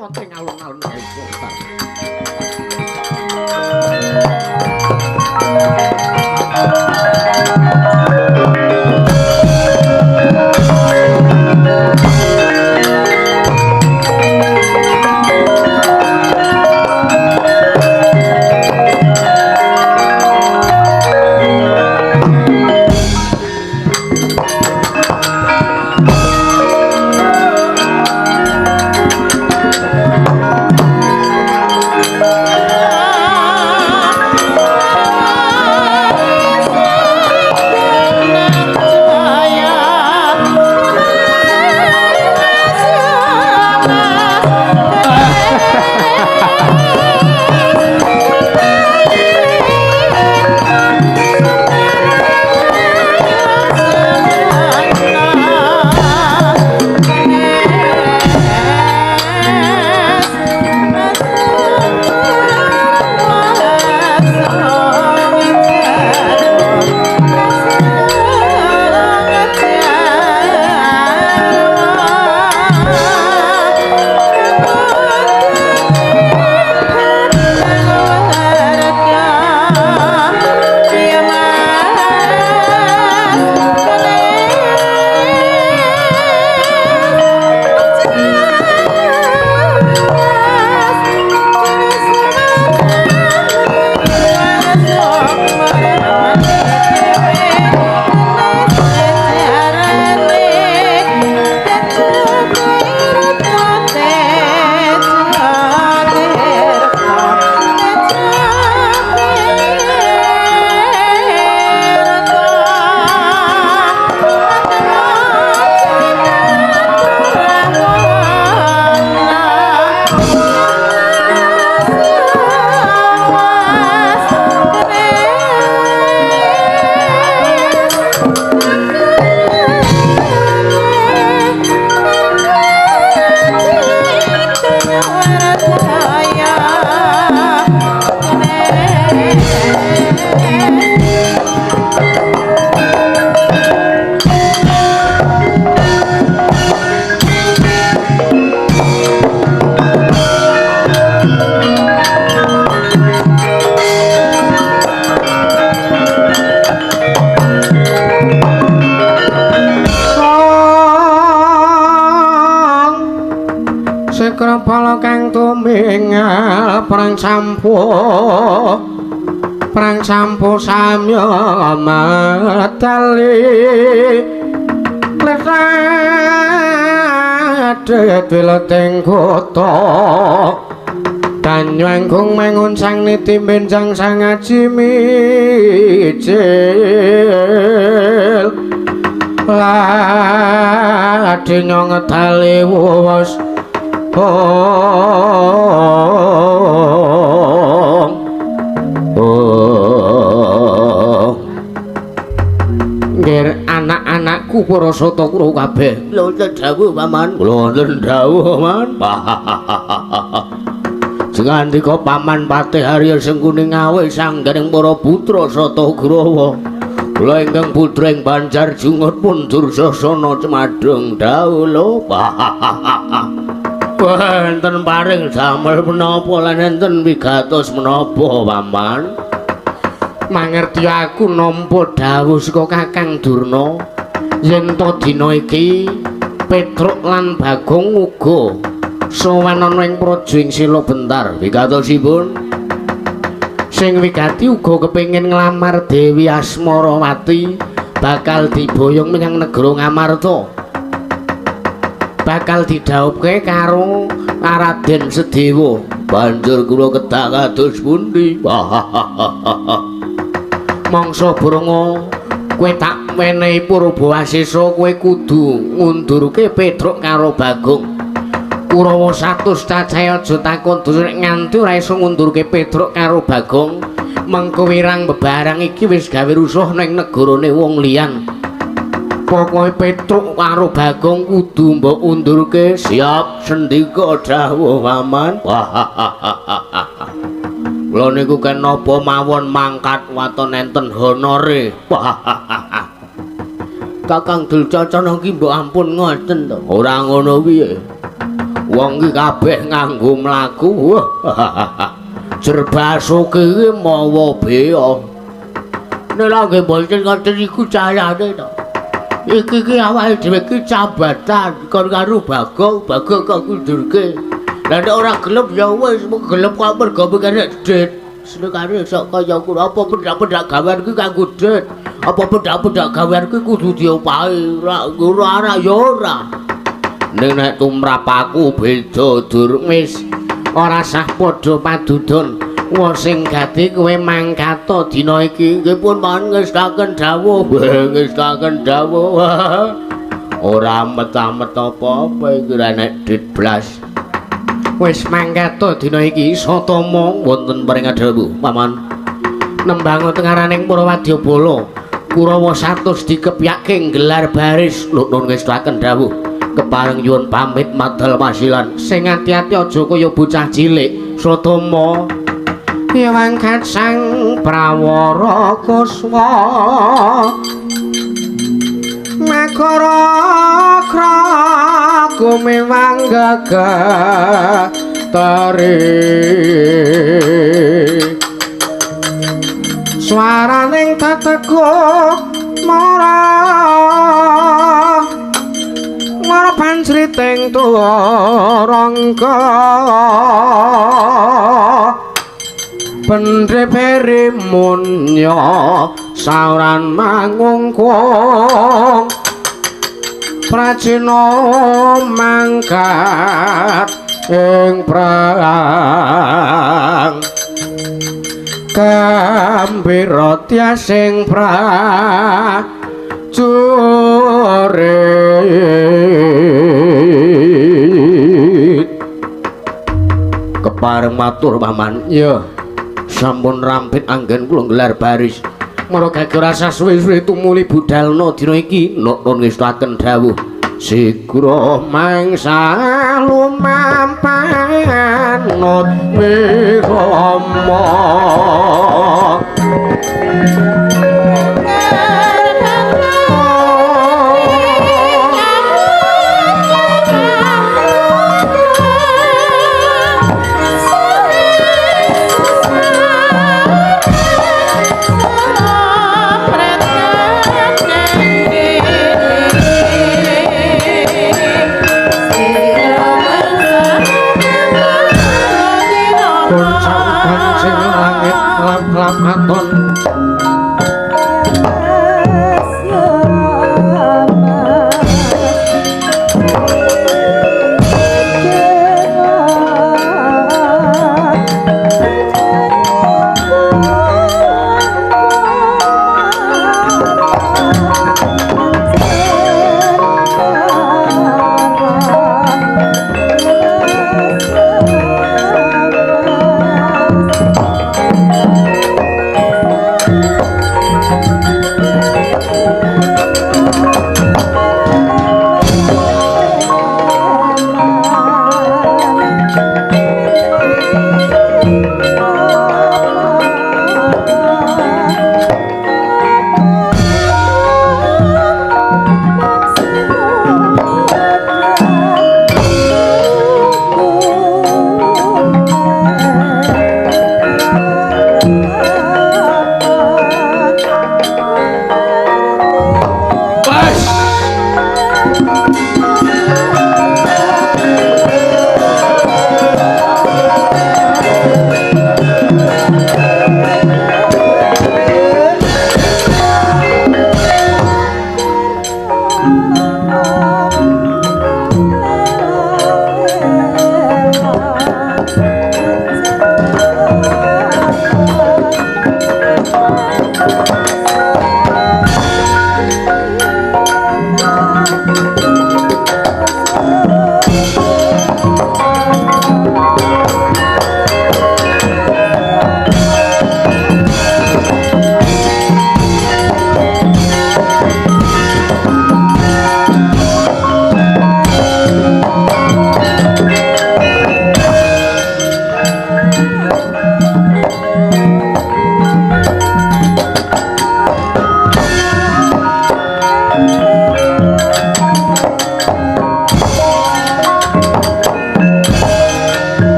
wonten alun-alun Kyai Sultan. Prang sampo samya matali lesade deleteng kota Tanywanggung mengun sang niti benjang sang aji mijil ladi nyong tali wos anak-anakku para sata kru kabeh. Wonten dawuh paman. Wonten dawuh man. Jengandika paman Patih Arya Sengkuni ngawe sangganing para putra sata Grawa. Kula ingkang putra ing Banjar Jungut pun Dursasana cemadhong dawuh. Wonten paring damel menapa lan enten wigatos menapa paman? Mangerti aku nampa dawuh saka Kakang Durna yen to dina iki Petruk lan Bagong uga sowan ana ing praja ing Sila Bentar. Wigatosipun sing wigati uga kepengin nglamar Dewi Asmarawati bakal diboyong menyang negara Ngamarta. Bakal didhawuhke karo Raden Sedewa. Banjur kula kedak kados pundi? Mangsa Branga kowe tak menehi Purbawasesa kowe kudu ngundurke Petruk karo Bagong. Kurawa 100 cacahe aja takon nek nganti ora iso ngundurke Petruk karo Bagong. Mengko wirang bebarang iki wis gawe rusuh ning negarane wong liyan. Pokoke Petruk karo Bagong kudu mbok undurke. Siap sendika dawuh paman. Kula niku kan napa mawon mangkat waton enten honore. Kakang Dulcacana iki mbok ampun ngoten to. Ora ngono piye. wong iki kabeh nganggo mlaku. Jer basuke iki mawa bea. Nek lagi boten ngoten iku carane to. Iki awake dhewe iki jabatan kon karo Bagong kok kudurke. Lah nek ora gelem ya wis gelem kok mergo mikire dit. Senengane sok kaya kuwi apa pendak-pendak gawean iki kanggo dit. Apa pendak-pendak gawean iki kudu diopahi ora arah ya ora. Nek tumrap aku beda durung wis ora sah padha padudon. Wong sing gati kowe mangkato dina iki nggih pun pun ngestaken dawuh, ngestaken dawuh. Ora met-met apa-apa iki nek dit blas. Wis mangkato dina iki Satama wonten paring dawuh, Paman. Nembang tengaraning para wadyabala, Kurawa satus dikepyake gelar baris nuwun ngestaken dawuh. Kepareng nyuwun pamit madal masilan. Sing ati-ati aja kaya bocah cilik, Satama. Wangkat sang prawara kuswa makara kumewang gagah tarik swaraning tateko mara pancriting tuwa rangka Pendhe peri munya sauran mangungkung pracina mangkat ing prang gambira tiasing prajurit kepareng matur Paman. Ya sampun rampit anggen kula gelar baris. Marga rasa suwe-suwe tumuli budalna dina iki nuwun ngestaken dawuh. Sigra mangsa lumampah nut wirama. Lap katon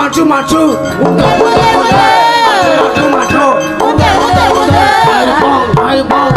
maju maju mundur mundur mundur maju mundur mundur mundur ayo pong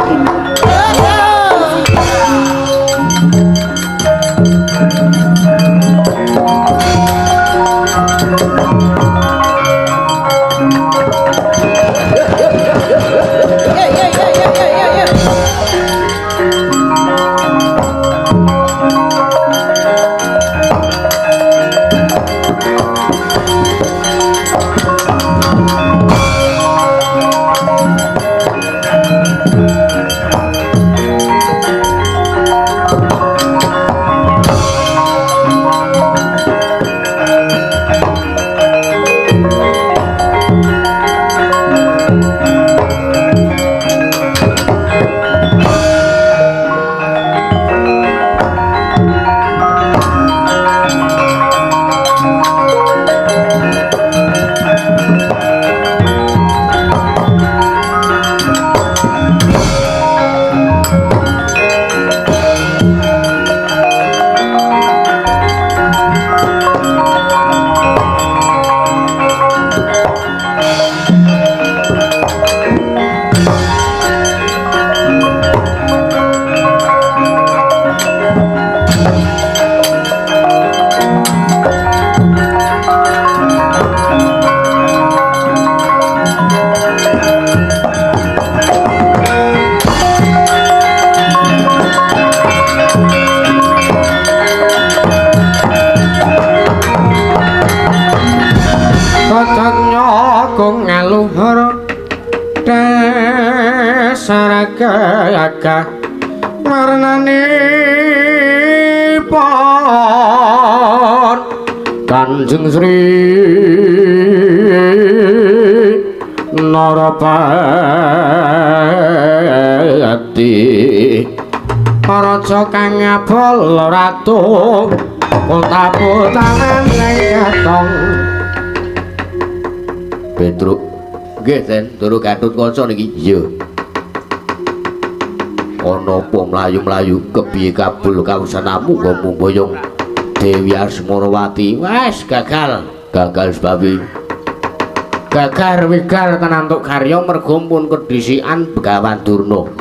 Saraka warnane pon Kanjeng Sri Narapati Raja kang ngabol ratu kota putanan ketong Petruk nggih Den turu Gatut Kaca niki iya ana apa mlayu-mlayu kepiye kabul kawusanamu ngomong boyong Dewi Asmarawati wes gagal sebabe gagal wigal tenantuk karya mergo pun kedhisikan Begawan Durna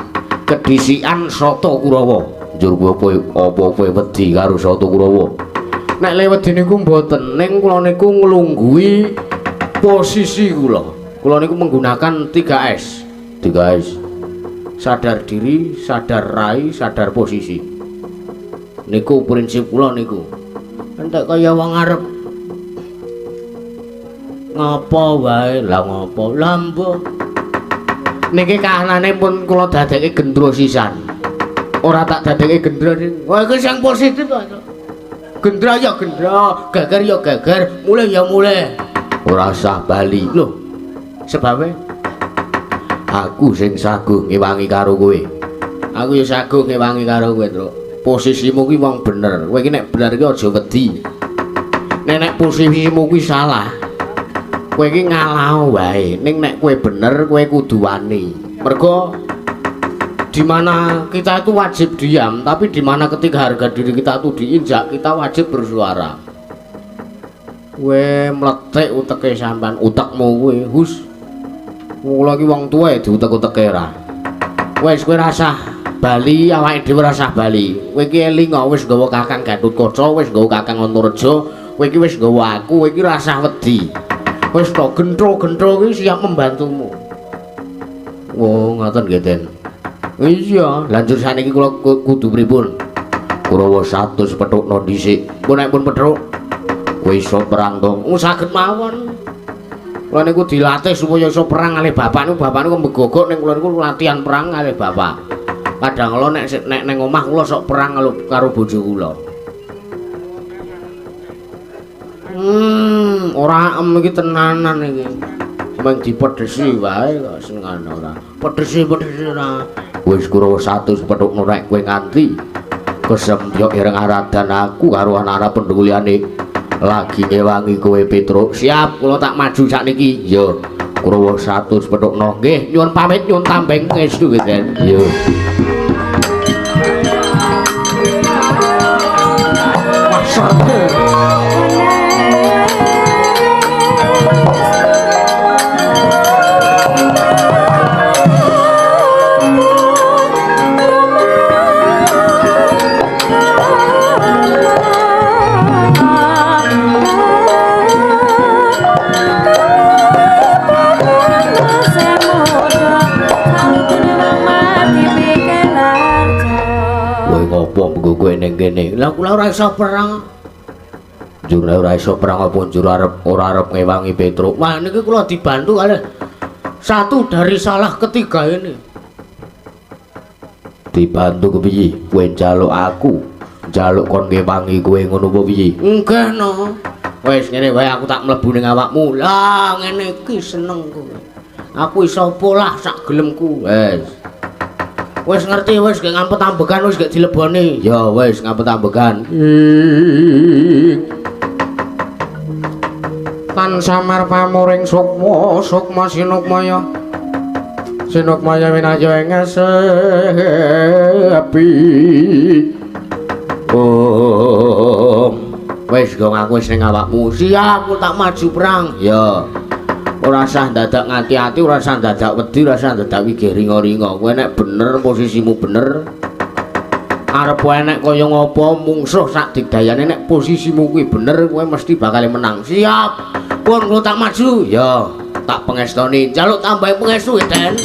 kedhisikan Sata Kurawa njur apa kowe wedi karo Sata Kurawa nek le wedi niku mboten ning kula niku nglungguhi posisi kula niku menggunakan 3S sadar diri, sadar rai, sadar posisi. Niku prinsip kula niku. Entek kaya wong arep ngopo wae, lah ngopo? Lambo. Niki kahanane pun kula dadekke gendro sisan. Ora tak dadekke gendro. Wah, iku sing positif to. Gendro ya gendro, gagar ya gagar, mulai ya mulai. Ora usah bali. Lho. Sebabe aku sing saguh ngewangi karo kowe. Aku ya saguh ngewangi karo kowe, Truk. Posisimu kuwi wong bener. Kowe iki nek bener iki aja wedi. Nek posisimu kuwi salah, kowe iki ngalah wae. Ning nek kowe bener, kowe kudu wani. Mergo di mana kita itu wajib diam, tapi di mana ketika harga diri kita itu diinjak, kita wajib bersuara. Kowe mletek uteke sampean, utekmu kowe, hus. Kula iki wong tuwa diutek-uteke ra. Wis kowe rasah bali, awake dhewe rasah bali. Kowe iki eling wis nggawa Kakang Gatut Kaca, wis nggawa Kakang Antareja, kowe iki wis nggawa aku, kowe iki rasah wedi. Wis to gentro-gentro iki siap membantumu. Oh, ngoten nggih, Den. Iya, lanjut saniki kula kudu pripun? Kurawa 100 petukno dhisik. Pun nek pun petruk kowe iso perang to. Saged mawon. Kula niku dilatih supaya iso perang kalih bapak niku mbegogok ning kula niku latihan perang kalih bapak. Kadang kala nek neng omah kula sok perang karo bojo kula. Ora em iki tenanan iki. Mung dipedhesi wae kok senengane ora. Pedhesi ora. Wis Kurawa 100 petukno nek kowe nganti kesempyo ireng aradan aku karo anak-anak penduduk liyane. Lagi ngewangi kowe Petruk. Siap kula tak maju sakniki. Yo. Kurawa 100 petukno. Nggih, nyuwun pamit nyuwun tambeng ngestu Den. Yo. ngene. Lah kula ora iso perang. Njur ora iso perang apa njur ora arep ngewangi Petruk. Wah niki kula dibantu kalih satu dari salah ketiga ini. Dibantu kepiye? Kowe njaluk aku, njaluk kon ngewangi kowe ngono apa piye? Enggak no. Wis ngene wae aku tak mlebu ning awakmu. Lah ngene iki seneng kowe. Aku iso polah sak gelemku. Wis ngerti wis gek ngampet ambekan wis gek dileboni. Ya wis ngampet ambekan. Tan samar pamuring sukma sukma sinukmaya. Sinukmaya winaya ing sepi. Wis gong aku wis ning awakmu. Siap aku tak maju perang. Ya. Ora usah dadak ngati-ati, ora usah dadak wedi, ora usah dadak wigih ringa-ringa. Kowe nek bener posisimu bener. Arep enek kaya ngapa mungsuh sak digdayane nek posisimu kuwi bener kowe mesti bakal menang. Siap. Pun kula tak maju. Ya, tak pengestoni. Jaluk tambahi pengestu, Den.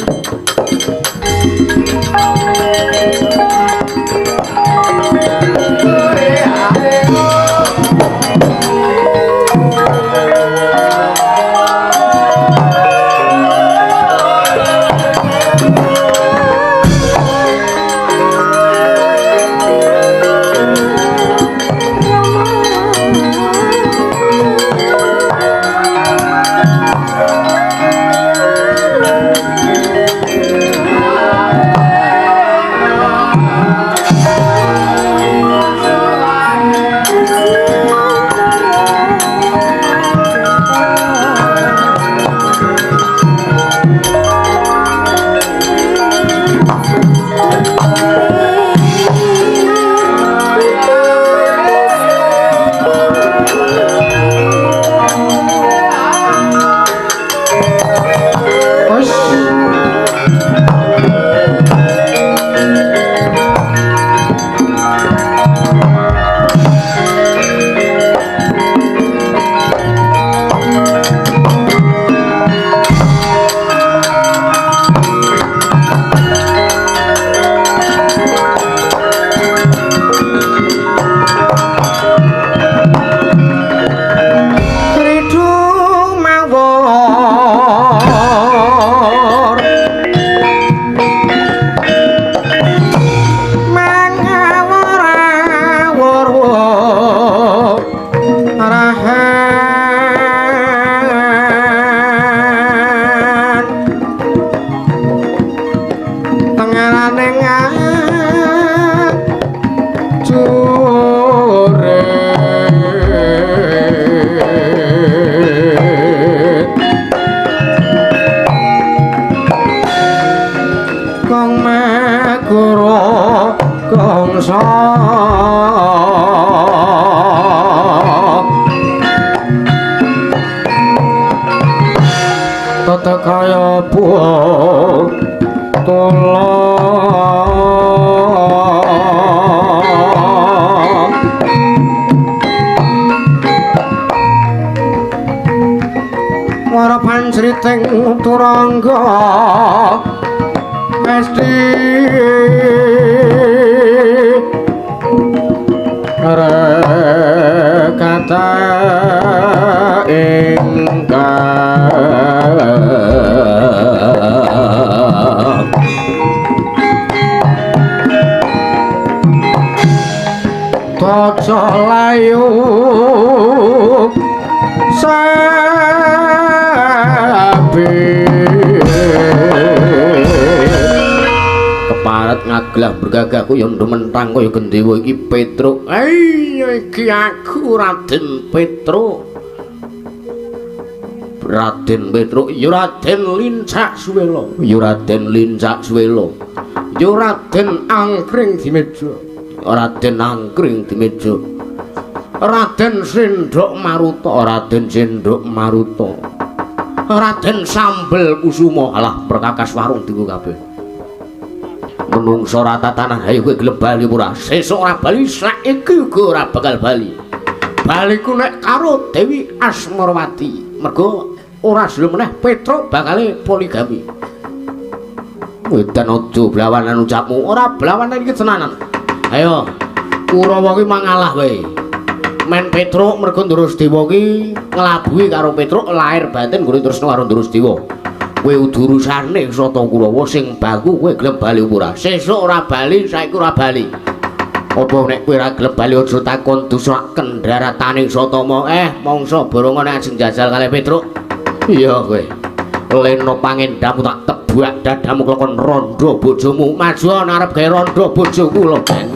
Turangga mesti kata ingkang tojo layu keparet ngaglah bergagah kaya ndementang kaya gendewa iki Petruk. Ayo iki aku Raden Petruk. Raden Petruk ya Raden Lincak Suwela. Ya Raden Lincak Suwela. Ya Raden Angkring Dimeja. Raden Angkring Dimeja. Raden Sendhok Maruta. Raden Sendhok Maruta. Raden Sambel Kusuma. Alah perkakas warung diku kabeh. Menungso rata tanah ayo kowe gelem bali ora? Sesuk ora bali, saiki uga ora bakal bali. Baliku nek karo Dewi Asmarawati. Mergo ora sebelum meneh Petruk bakal poligami. Wedan aja blawanan ucapmu, ora blawanan iki tenanan. Ayo Kurawa ki mangalah wae. Men Petruk mergo Ndurusdewa ki nglabuhi karo Petruk lahir batin nggone tresna karo Ndurusdewa. Kowe udu urusane Sata Kurawa sing baku kowe gelem bali ora. Sesuk ora bali, saiki ora bali. Apa nek kowe ora gelem bali aja takon dosa kendarataning Satama. Mangsa borongan nek ajeng jajal kalih Petruk. Iya kowe. Leno pangendamu tak tebak dadamu kelakon rondo bojomu. Maju ana arep gawe rondo bojoku lho, Ben.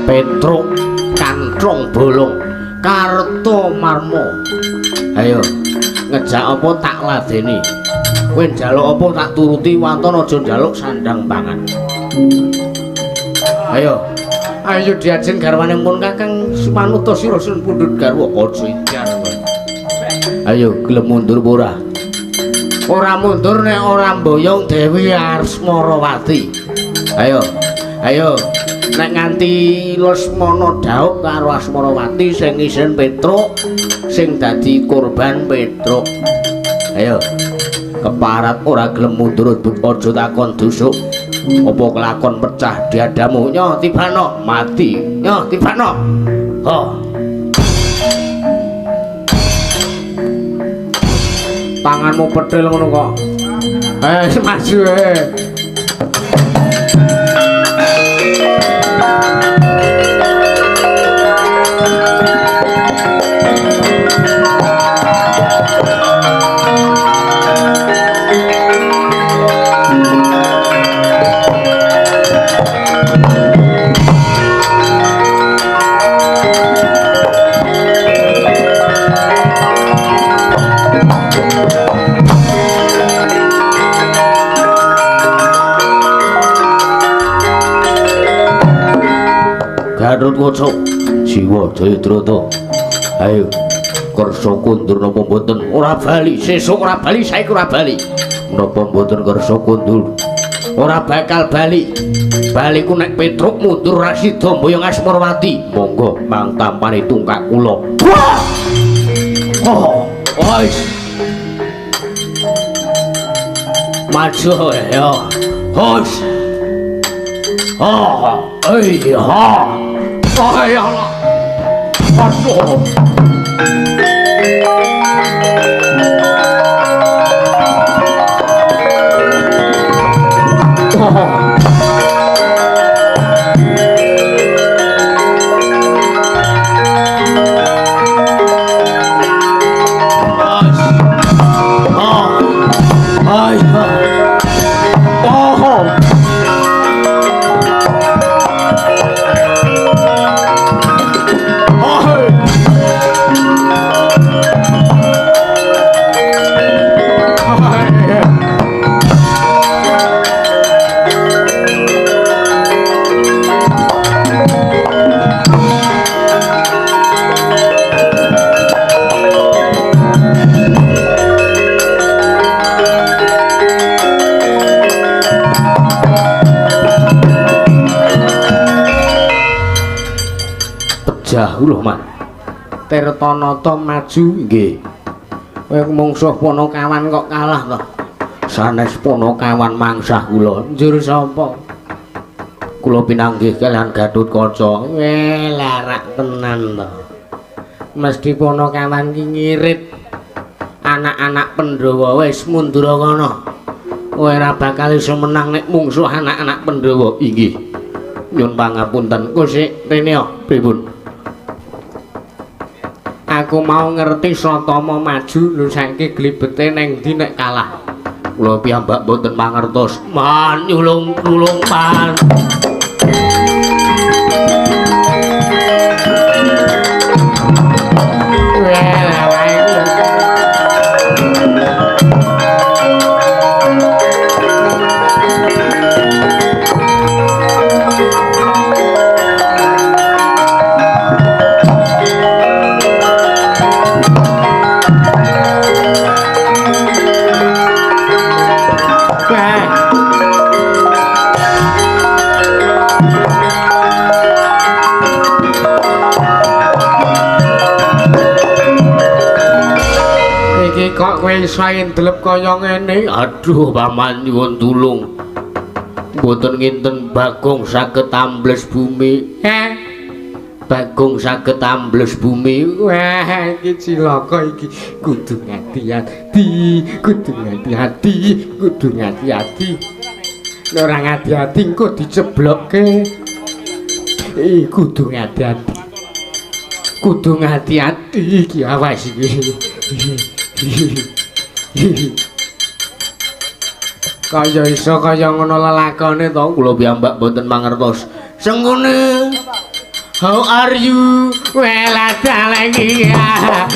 Petruk Kantrong Bolong Karto Marmo. Ayo ngejak apa tak ladeni. Kowe njaluk apa tak turuti wonten aja njaluk sandang pangan. Ayo diajeng garwane pun Kakang Manuta sira sun pundhut garwa aja ijar kowe. Ayo gelem mundur apa ora? Ora mundur nek ora mboyong Dewi Asmarawati. Ayo nek nganti Lesmana dhauk karo Asmarawati sing isin Petruk sing dadi korban Petruk. Ayo keparat ora gelem mundur aja takon dusuk apa kelakon pecah diadamu nyo tibano mati nyo tibano tanganmu pedhel ngono kok maju Garut Waca Jiwa Jayadrata. Ayo kersa kundur napa mboten? Ora bali sesuk, ora bali saiki, ora bali. Menapa mboten kersa kundur? Ora bakal bali. Baliku nek Petruk mundur ra sida mboyong Asmarawati. Monggo mang tampani tungkak kula. Wis. Maju ya. Hos. Ya Allah. Aduh. Jauh Mak. Tirtanata maju nggih. Kowe mungsuh Panakawan kok kalah to. Sanes Panakawan mangsah kula. Njur sapa? Kula pinanggih kalian Gatotkaca. Larak tenan to. Mesti Panakawan ki ngirit anak-anak Pandhawa wis mundur kono. Kowe ora bakal iso menang nek mungsuh anak-anak Pandhawa. Inggih. Nyun pangapunten. Kusik rene pripun? Aku mau ngerti Sratama maju lho saiki glibete ning ndi nek kalah. Kula piyambak mboten mangertos. Man nyulung pan. Kok kowe sae ndelep kaya ngene? Aduh, paman nyuwun tulung. Mboten nginten Bagong saged ambles bumi. Bagong saged ambles bumi. Wah, iki cilaka iki. Kudu ngati-ati, kudu ngati-ati, kudu ngati-ati. Nek ora ngati-ati engko diceblokke. Kudu ngati-ati. Kudu ngati-ati iki awas iki. Kaya iso kaya ngono lelakone to kula piyambak mboten mangertos. Sengkone How are you? Well, ada lagi ya.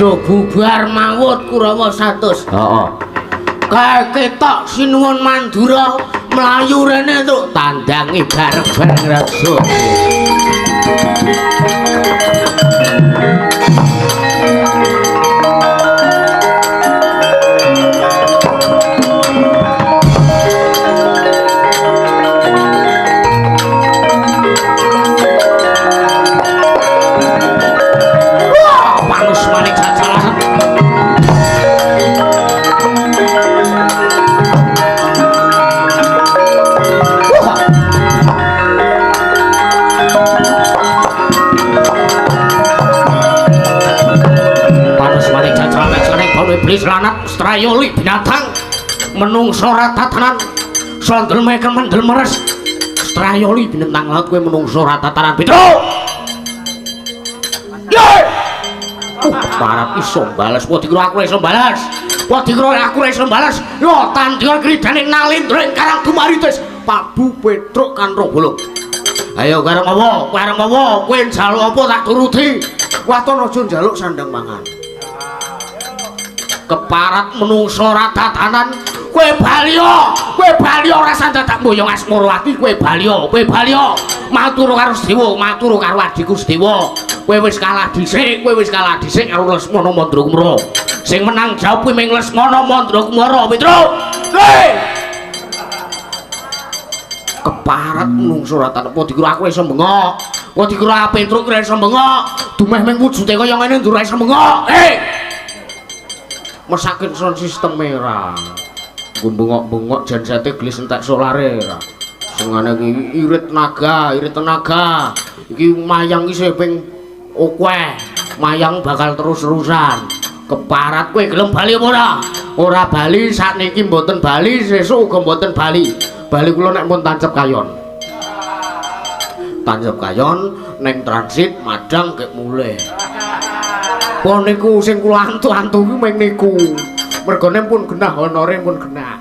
Do bubar mawut Kurawa 100. Heeh. Kae ketok Sinuwun Mandura mlayu rene truk tandangi bareng-bareng Rasul. Iblis lanat strayoli binatang menungso ratatanan sondel meken mendel meres strayoli binatang laut kowe menungso ratatanan Petro ye parat iso balas wah dikira aku iso balas yo tandingan kridane nalindra ing Karang Dumaritis Pak Bu Petruk kan Robolong ayo kareng apa kowe njaluk apa tak turuti waton aja njaluk sandang mangan keparat menungso ratatanan kowe balya rasa dadak mboyong Asmarawati kowe balya matur karo Sedewa matur karo adhiku Sedewa kowe wis kalah dhisik karo Lesmana Mandrakumara sing menang jawab kuwi ming Lesmana Mandrakumara Petruk keparat menungso ratatanan apa dikira aku iso bengok apa dikira Petruk iso bengok dumeh ming wujude kaya ngene ndur iso bengok mesakin sound system merah gue bengok-bengok jansete gelis entek solare sengane iki irit tenaga iki mayang iki seping okweh mayang bakal terus-terusan keparat kowe gelem bali apa ora bali sakniki mboten bali sesuk uga mboten bali kula nek pun tancep kayon neng transit madang kek mulih pon niku sing kula antu-antu kuwi mung niku. Mergone pun genah honore pun genah.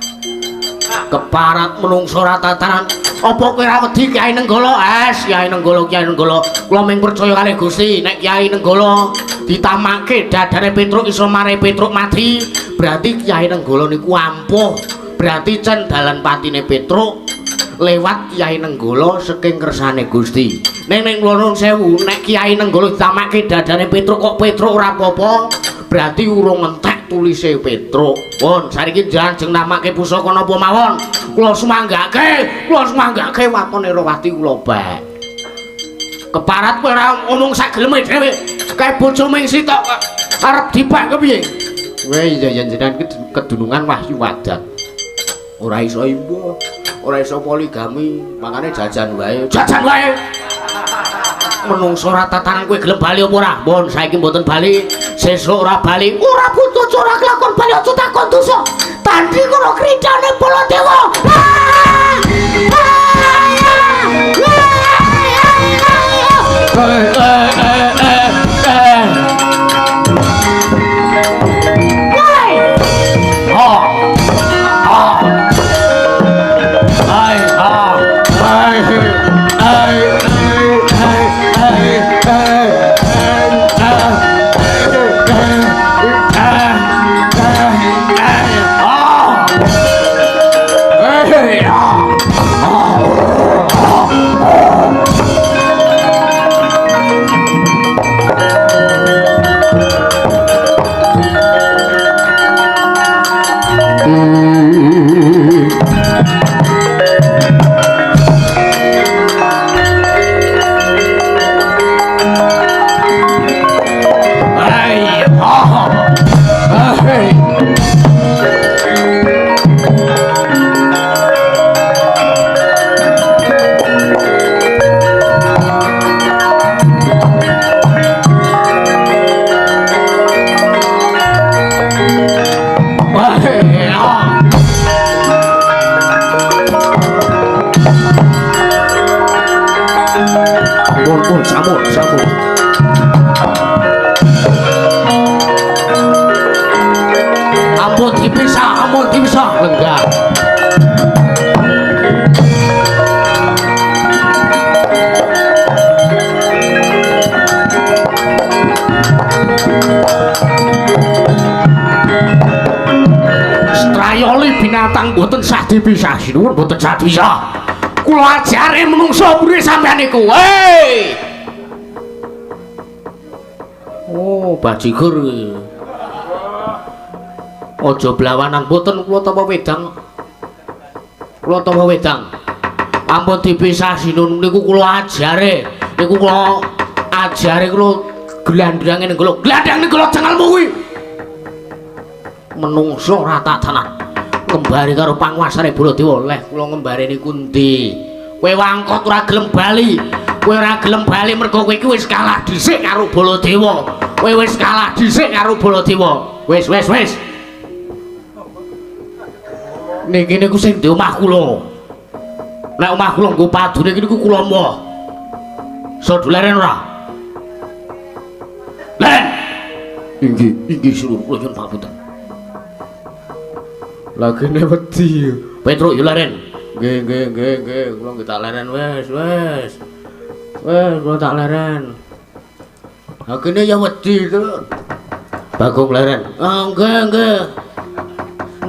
Keparat menungso ratatanan. Apa kowe ra wedi Kyai Nenggala? Kyai Nenggala. Kula mung percaya kalih Gusti nek Kyai Nenggala ditamake dadane Petruk iso mare Petruk mati, berarti Kyai Nenggala niku ampuh. Berarti cen dalan patine Petruk lewat Kyai Nenggala saking kersane Gusti. Ning kula nuwun sewu nek Kyai Nenggala ditamake dadane Petruk kok Petruk ora apa-apa, berarti urung entek tulise Petruk. Pun sariki njajeng namake pusaka napa mawon. Kula sumanggake waton Erawati kula bae. Keparat kowe ora ngomong sak geleme dhewe. Kae bojo ming sitok arep dibak kepiye? Wah iya jenengan kedunungan Wahyu Wadat. Ora iso imbuh, ora iso poligami, makane jajan wae. Menungso ratatanan kowe gelem bali apa ora? Mun saiki mboten bali, sesuk ora bali. Ora butuh ora kelakon bali aja takon dosa. Tandhi karo kridane Baladewa. pun sampun ampun dipisah lenggah Strayoli binatang boten sah dipisah sinuwun boten sah dipisah kula ajare menungso puri sampeyan niku oh bajigur aja blawanan boten kula tampa wedang ampun dipisah sinuwun niku kula ajare kula glandrange kula glandang niku cengelmu kuwi menungso rata tenan ngembari karo panguasane Baladewa leh kula ngembare niku ndi kowe wangkot ora gelem bali mergo kowe iki wis kalah dhisik karo Baladewa wis niki niku sing di omah kula nek omah kula nggo padune niku kula moh seduleren ora len inggih seluruh kula nyuwun pangapunten lagine wedi Petruk yo leren nggih kula nggih tak leren wis kula tak leren lagine ya wedi to Bagong leren nggih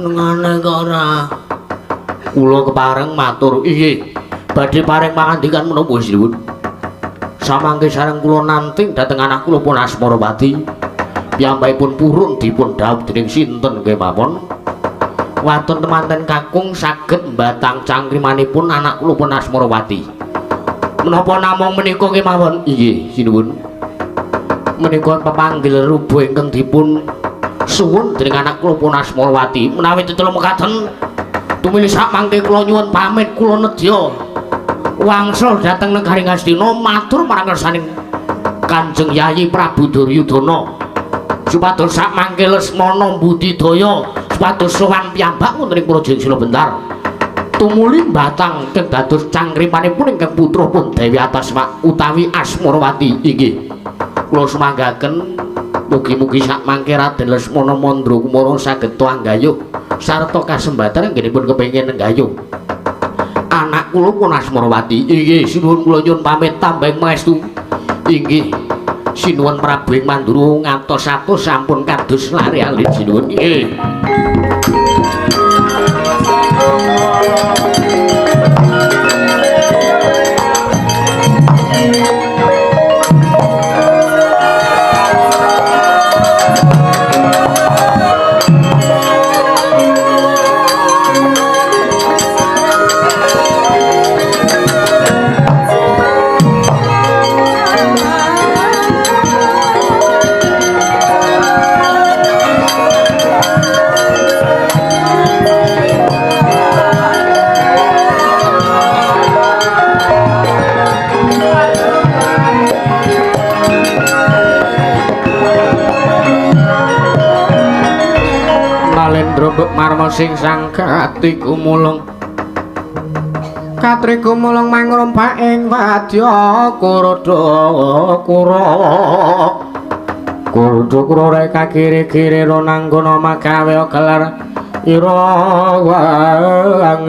senengane kok ora kula kepareng matur inggih badhe paring pangandikan menapa sinuwun samangke sareng kula nanting dhateng anak kula pun Asmarawati piyambakipun purun dipun dhawuh dening sinten nggih mawon waton temanten kakung saged mbatang cangkrimanipun anak kula pun Asmarawati menapa namung menika kemawon inggih sinuwun menika pepanggil rubuh ingkang dipun suwun dening anak kula pun Asmarawati menawi tetelo mekaten tumili samangke kula nyuwun pamit kula nedya wangsul dhateng negari Ngastina matur marang ngersaning Kanjeng Yayi Prabu Duryudana supados samangke Lesmana Budidaya supados sowan piyambak wonten ing Praja Sila Bentar tumuli mbatang keng dados cangkrimanipun ingkang putra pun Dewi Atasma utawi Asmarawati inggih kula sumanggaken mugi-mugi sakmangke Raden Lesmana Mandra Kumara saged anggayuh sarta kasembatan anggenipun kepengin anggayuh anak kula pun Asmarawati inggih sinuwun kula nyuwun pamit tambeng maestu inggih sinuwun Prabu ing Mandura ngantos-atos sampun kados lare alit sinuwun nggih Drobek marma sing sangkati kumulung katri kumulung mangrompak ing wadya Kuruda reka kiri-kiri ronanggana magawe gelar ira wang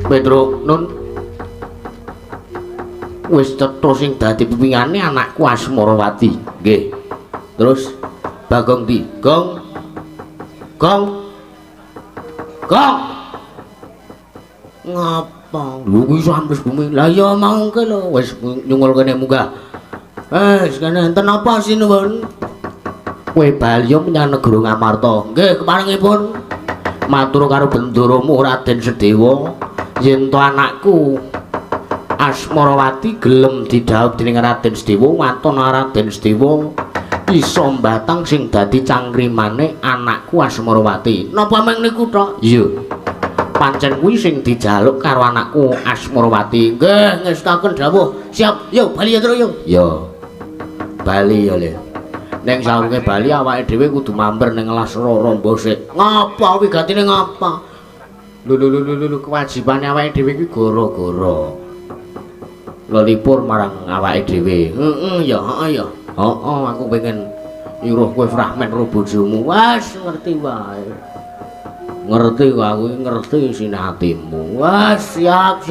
Petruk nun wis cetha sing dadi pipingane anakku Asmarawati nggih terus Bagong di gong ngapa lho kuwi sampe bumi lah ya mangke lho wis nyungul kene munggah kene enten apa sinuwun kowe bali menyang negara Ngamarta nggih keparengipun matur karo bendoromu Raden Sedewa yen to anakku Asmarawati gelem didhawuh dening Raden Sedewa waton Raden Sedewa isa mbatang sing dadi cangkrimane anakku Asmarawati napa meng niku tok iya pancen kuwi sing dijaluk karo anakku Asmarawati nggih ngestaken dawuh siap yo bali ya terus yo yo bali ya le ning saurunge bali awake dhewe kudu mampir ning Lasra Ramba sik ngapa wigatine ngapa Lho kewajibane awake dhewe iki gara-gara lelipur marang awake dhewe. Ya, ya. Aku pengen nyuruh kowe fragmen karo bojomu. Wes ngerti wae. Ngerti aku ngerti sine atimu. Wes siap.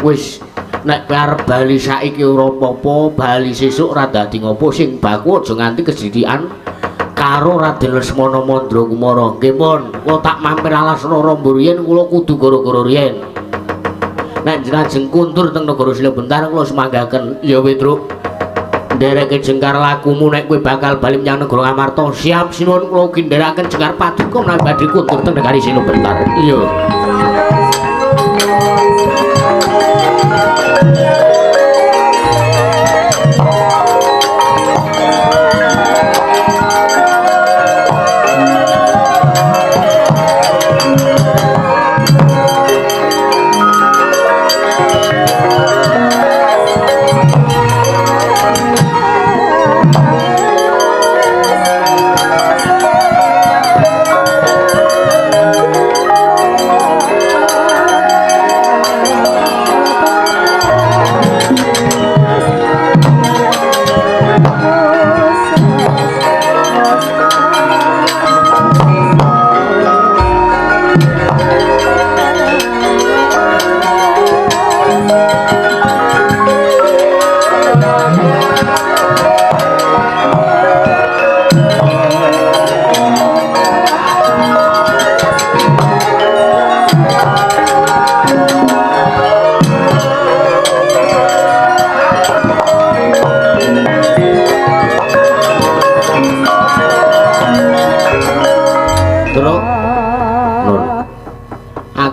Wis nek kowe arep bali saiki ora apa-apa, bali sesuk ora dadi ngopo sing baku aja nganti kejidikan karo Raden Lesmana Mandra Kumara. Nggih pun, kula tak mampir alas Rara mburiyen kula kudu gara-gara riyen. Nek jeneng kuntur teng negara Sila Bentar kula semanggaken. Ya Petruk. Ndereke jengkar lakumu nek kowe bakal bali menyang negara Amarta. Siap sinuwun kula ugi nderekaken jengkar paduka menawi badhe kuntur teng negari Sila Bentar. Iya.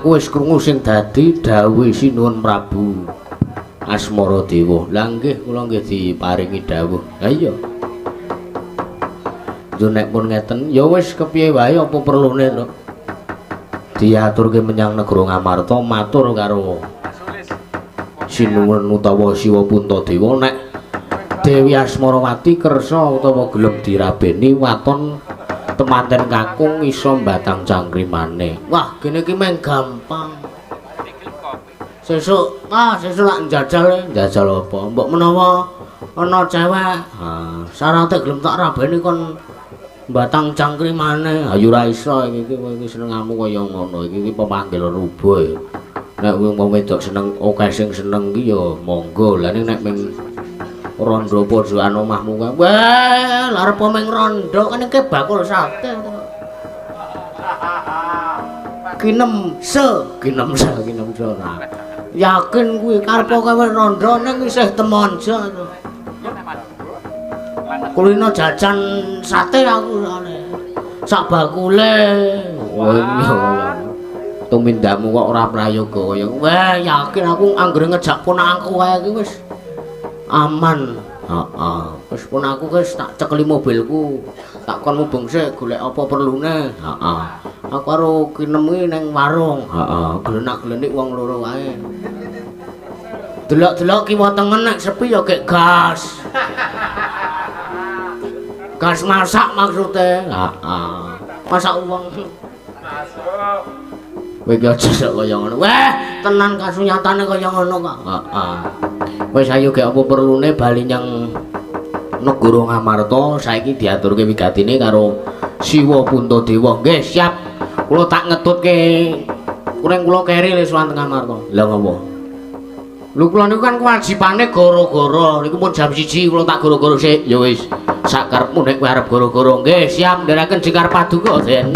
Wis krungu sing dadi dawuh Sinuwun Prabu Asmaradewa. Lah nggih kula nggih diparingi dawuh. Ha iya. Yo nek pun ngeten, ya wis kepiye wae apa perlune to. Diaturke menyang negara Ngamarta matur karo Sinuwun utawa Siwa Puntadewa nek Dewi Asmarawati kersa utawa gelem dirabeni waton temanten kakung iso mbatang cangkrimane. Wah, kene iki meng gampang. Sesuk lak njajal apa? Mbok menawa ana cewek, syaraté gelem tak rabeni kon mbatang cangkrimane. Ayo ora iso iki senengamu kaya ngono. Iki pemanggil rubo. Nek wong wedok seneng akeh sing seneng iki ya monggo. Lah nek meng rondo pojokan omahmu kae. Wah, arep meng rondo kan iki bakul sate. Kinem se. Nah. Yakin kuwi karep kowe rondo ning isih temonjo to. Kulino jajan sate aku sane. Sak bakule. Oh iya. Tumindamu kok ora prayoga kaya. Wah, yakin aku anggere ngejak ponakku kae iki wis aman. Heeh. Wis pun aku wis tak cekeli mobilku. Tak kon mubeng sik golek apa perlune. Heeh. Aku karo kinem iki ning warung. Heeh. Glenak-glenik wong loro wae. Delok-delok kiwa tengen nek sepi ya gek gas. Gas masak maksude. Heeh. Masak wong. Masuk. Kowe iki aja kaya ngono. Wah, tenan kasunyatane kaya ngono kok. Heeh. Wis ayo gek apa perlune bali nyang negara Ngamarta. Saiki diaturke wigatine karo Siwa Puntadewa. Nggih, siap. Kula tak ngetutke kuring kula keri le sowan teng Ngamarta. Lah ngopo? Lho kula niku kan kewajibane gara-gara. Niku pun jam 1 kula tak gara-gara sik. Ya wis. Sak karepmu nek kowe arep gara-gara. Nggih, siap ndherekaken jengkar paduka, Den.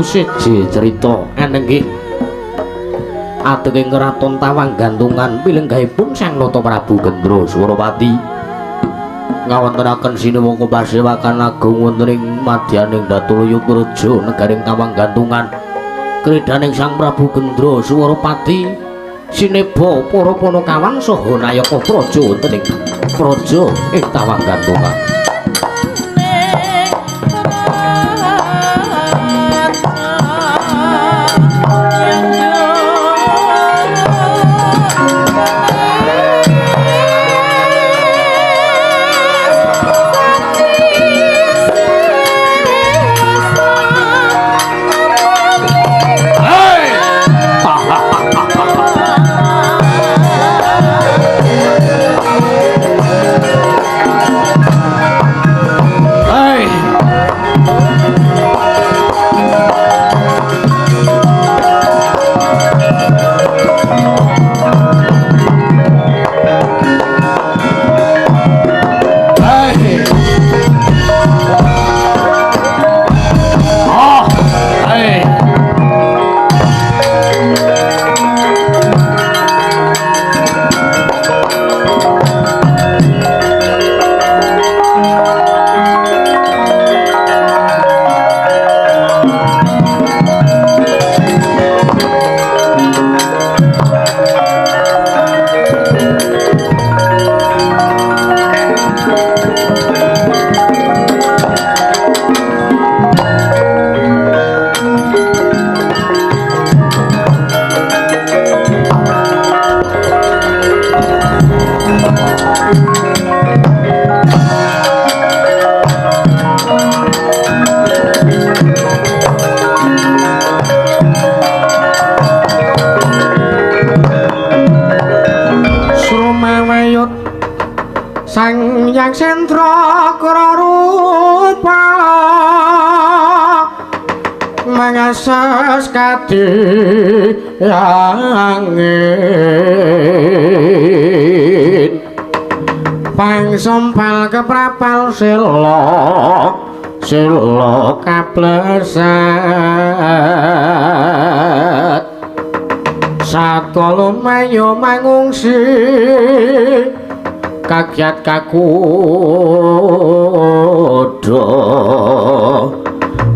siji cerita eneng nggih ateking Keraton Tawang Gantungan pilenggahipun Sang Nata Prabu Gendra Suropati ngawontenaken sinuwun pasewakan agung wonten ing madyaning Datulaya Praja negaring Tawang Gantungan kredaning Sang Prabu Gendra Suropati sineba para Panakawan saha nayaka praja wonten ing praja ing Tawang Gantungan. Sang Hyang Sentra Krarupa mangasas kadhiyangin pangsompal keprapal sela kaplesat sakala mayo mangungsi kagiat kakuda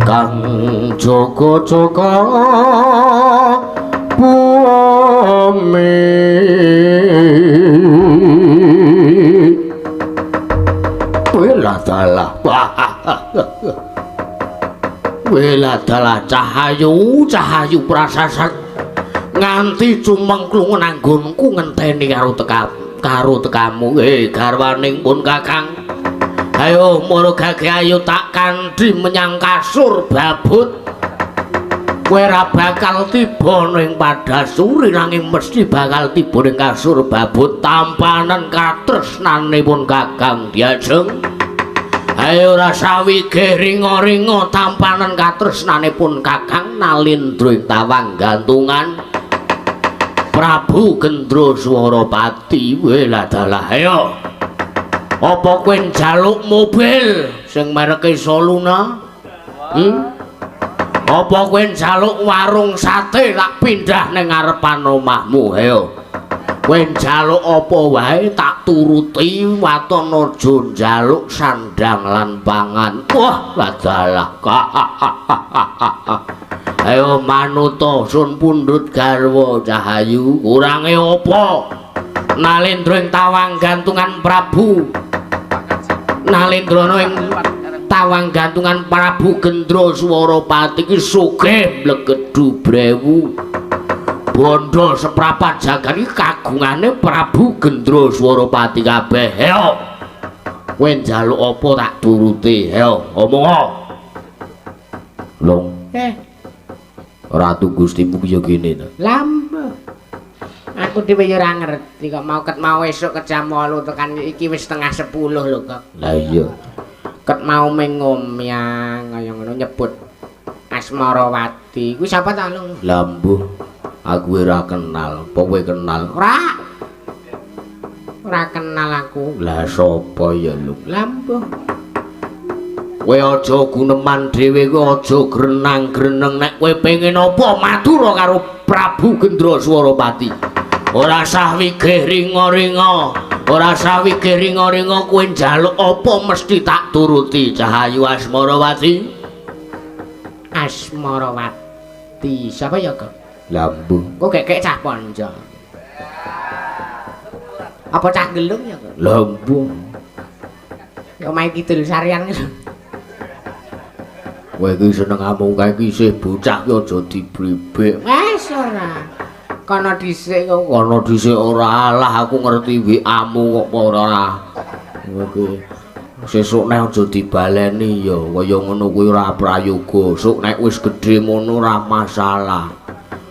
kang jaga-jaga bumi Wiladala Wiladala cahayu prasasat nganti cumengklung nanggonku ngenteni karo tekamu garwaning pun Kakang. Ayo Murugage ayo tak kandhi menyang kasur babut. Kowe ora bakal tiba ning Padasuri nanging mesti bakal tiba ning kasur babut tampanan katresnane pun Kakang Diajeng. Ayo rasa wige ringo-ringo tampanan katresnane pun Kakang Nalindra ing Tawang Gantungan. Prabu Gendra Suropati Wiladala ayo apa kowe njaluk mobil sing mereke Soluna apa kowe njaluk warung sate tak pindah ning ngarepan omahmu ayo kowe njaluk apa wae tak turuti waton aja njaluk sandang lan pangan wah ladalah ayo manuta sun pundhut garwa cahayu kurange apa Nalindra ing Tawang Gantungan Prabu Nalindra ing Tawang Gantungan Prabu Gendra Suropati iki sugih mlegedhu brewu bondo seprapat jagat iki kagungane Prabu Gendra Suropati kabeh ayo kowe njaluk apa tak turuti ayo omong Long Ratu Gustimu ya gini to. Lambe. Aku dhewe ya ora ngerti kok mau ket mau esuk ket jam 8 tekan iki wis setengah 10 lho kok. Lah iya. Ket mau mengomyang kaya ngono nyebut Asmarawati. Kuwi sapa ta Lung? Lah mbuh. Aku ora kenal. Apa kowe kenal? Ora kenal aku. Lah sapa ya Lung? Lah mbuh. Kowe aja guneman dhewe kowe aja grenang-greneng nek kowe pengen apa matur karo Prabu Gendra Swaropati. Ora sah wigih ringa-ringa. Ora sah wigih ringa-ringa kowe njaluk apa mesti tak turuti Cahayu Asmarawati. Asmarawati. Siapa ya, Kak? Lambu. Kok kek cah ponco. Apa cah gelung ya, Kak? Lambu. Ya main kidul sarian iki. Kowe iki seneng amung kae iki isih bocah ki aja dibribek. Wes ora. Kono dhisik kok. Kono dhisik ora alah aku ngerti WA-mu kok ora. Kowe iki sesuk nek aja dibaleni ya kaya ngono kuwi ora prayoga. Sok nek wis gedhe ngono ora masalah.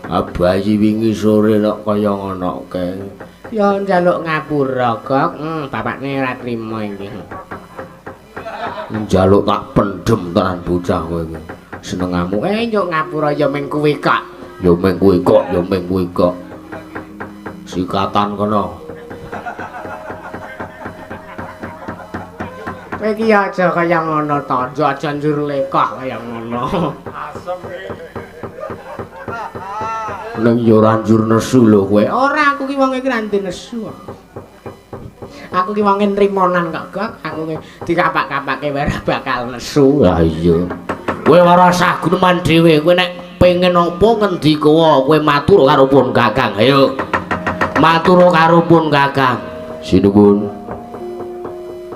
Bayi wingi sore nek kaya ngono kae. Ya njaluk ngapura, Gok. Bapakne ora trimo iki. Njaluk tak pendem tenan bocah kowe iki. Senengamu Njuk ngapura ya ming kuwi kok. ya mung kuwi kok, ya mung kuwi kok. Sikatan kono. Kowe iki aja kaya ngono to, aja njur lekah kaya ngono. Ning ya ora njur nesu lho kowe. Ora, aku ki wong iki ra nesu. Aku ki wong nrimonan kok, Gok. Aku ki dikapak-kapake wae ora bakal nesu. Lah iya. Kowe ora usah guneman dhewe. Kowe nek pengen apa ngendika kowe matur karo pun Kakang. Ayo. Matur karo pun Kakang. Sinuwun.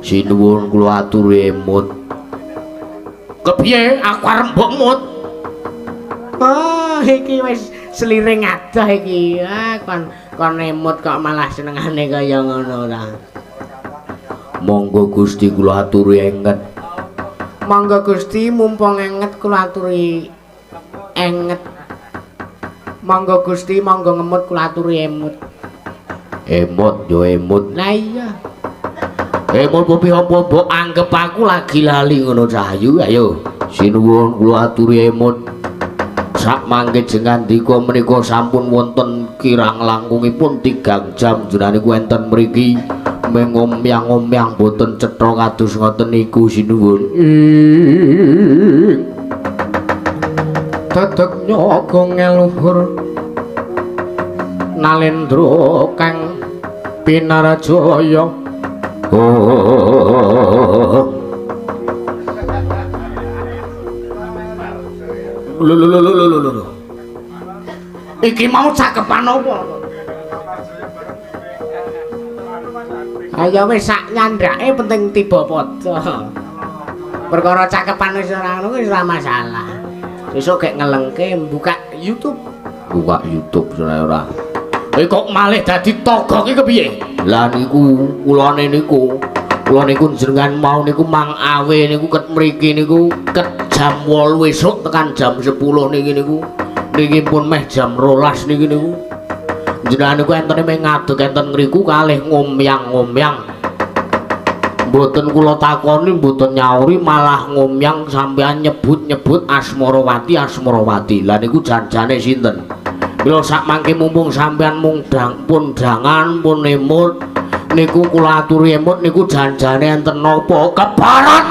Sinuwun kula aturi emut. Kepiye aku arep mbok mut? Oh, iki wis sliring adoh iki. Kon emut kok malah senengane kaya ngono ta. Monggo Gusti kula aturi enget. Monggo Gusti mumpung enget kula aturi enget. Monggo Gusti monggo ngemut kula aturi emut. Emut yo emut. Lah iya. Emut piye apa mbok anggap aku lagi lali ngono Cahayu. Ayo. Sinuwun kula aturi emut. Sak mangke jengandika menika sampun wonten kirang langkungipun 3 jam jenengan enten mriki. Mengomyang-omyang boten cetha kados ngoten niku sinuwun. Dadeg nyaga ngeluhur Nalendra kang pinarjaya. Lho. Iki mau cakepan apa? Ayo wis sak nyandrake penting tiba padha. Perkara cakepan wis ora ngono wis ora masalah. Besok gek ngelengke buka YouTube. Buka YouTube ora. Kok malih dadi toga ki kepiye? Lah niku kulane niku. Kula niku jenengan mau niku mang awe niku ket mriki niku ket jam 8 esuk tekan jam 10 niki niku. Niki pun meh jam 12 niki niku. Jenengan niku entene meh ngadeg enten ngriku kalih ngomyang-ngomyang. Mboten kula takoni mboten nyauri malah ngomyang sampean nyebut-nyebut Asmarawati. Lah niku janjane sinten? Mila sak mangke mumpung sampean mung pun dangan pun emut niku kula aturi emut niku janjane enten napa keparat.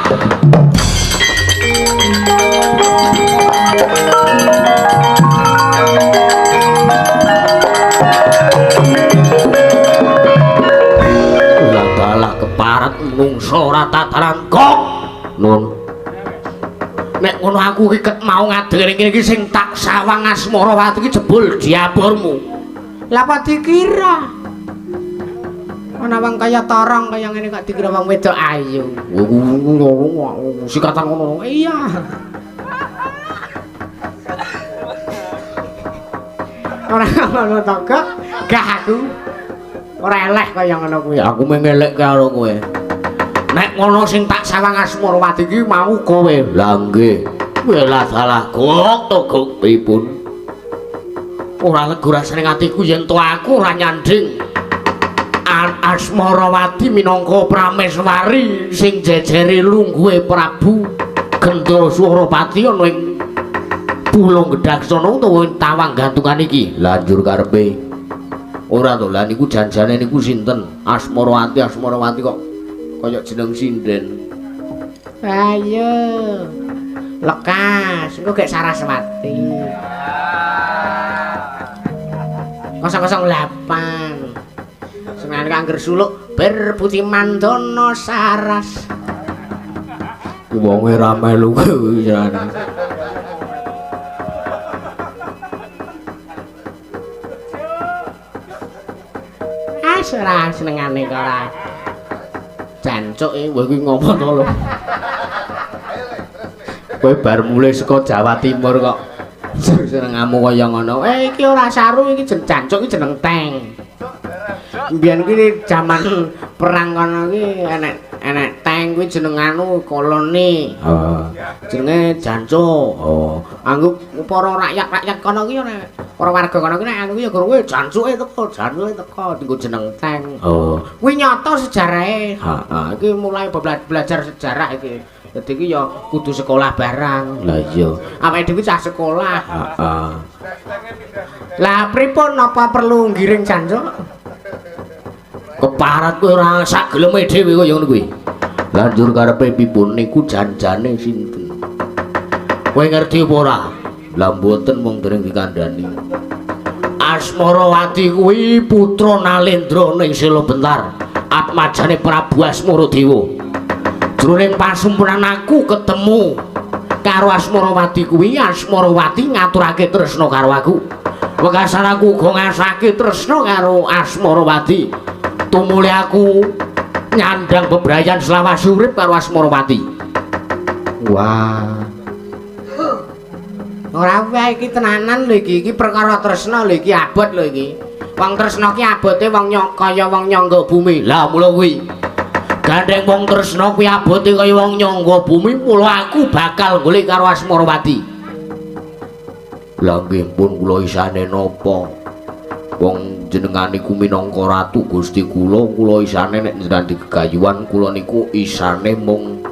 Dalah keparat menungso ora tataran kok. Nun. Nek ngono aku iki ket mau ngadeg iki sing tak sawang Asmarawati iki jebul diaburmu. Lah apa dikira? Ana wong kaya torong kaya ngene kok dikira wong wedok ayu. Sikatan ngono. Iya. Ora ngono to, Gak? Gak aku. Ora eleh kaya ngono kuwi. Aku mengelek karo kowe. Nek ngono sing tak sawang Asmarawati iki mau kowe. Lah nggih. Kowe lah salah kok to kok pripun? Ora lega rasane atiku yen to aku ora nyanding Asmarawati minangka prameswari sing jejere lungguhe Prabu Gendra Swaropati ana ing Pulau Gedaksana utawa tawang gantungan iki. Lanjur karepe. Ora to, lah niku janjane niku sinten? Asmarawati kok kaya jeneng sinden. Ayo. Lekas, engko gek Saraswati. 008. Senengane kangger suluk berputih mandana saras. Wonge ra melu kuwi jane. Ora senengane kok ora. Jancuk kowe kuwi ngopo to lho. Kowe bar mulih saka Jawa Timur kok senengamu kaya ngono. Iki ora saru iki jancuk iki jeneng Teng. Mbiyen kuwi jaman perang kono iki enek Teng kuwi jeneng anu koloni. Jenenge jancuk. Anggo para rakyat-rakyat kono ki para warga kono ki nek anu ya guru kuwi jancuke teko dienggo jeneng Teng. Kuwi nyata sejarahe. Iki mulai belajar sejarah iki. Dadi iki ya kudu sekolah barang. Lah iya. Awake dhewe cah sekolah. Lah pripun napa perlu ngiring jancuk? Keparat kowe ora sak geleme dhewe kaya ngono kuwi. Lanjur karepe pipun niku janjane sinten? Kowe ngerti apa ora? Lah mboten mung dereng dikandhani. Asmarawati kuwi putra Nalendra ning Sela Bentar, atmajane Prabu Asmaradewa. Jroning pasumpuran aku ketemu karo Asmarawati kuwi, Asmarawati ngaturake tresna karo aku. Wekasan aku uga ngasake tresna karo Asmarawati. Tumuli aku nyandang bebrayan selawase urip karo Asmarawati. Wah. Ora wae iki tenanan lho iki perkara tresna lho iki abot lho iki. Wong tresna ki abote wong kaya wong nyangga bumi. Lah mula kuwi gandeng wong tresna kuwi abote kaya wong nyangga bumi, mula aku bakal golek karo Asmarawati. Lah nggih pun kula isane napa? Wong jenengan niku minangka ratu Gusti kula isane nek njenengan gegayuhan kula niku isane mung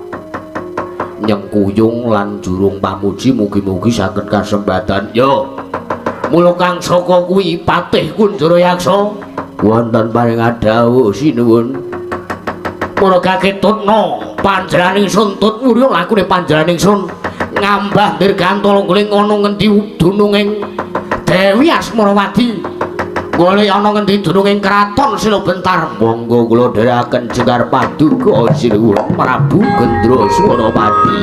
nyengkuyung lan jurung pamuji, mugi-mugi saged kasempatan. Yo. Mula kang saka kuwi Patih Kunjarayaksa wonten paring dawuh sinuwun. Mula kaketutna panjenenganing sun tut wurya lakune panjenenganing sun ngambah dirgantara guling ana ngendi dununging Dewi Asmarawati. Golek ana ngendi dununging kraton Sela Bentar. Monggo kula dherekaken Jegar Paduka sinuwun Prabu Gendra Suropati.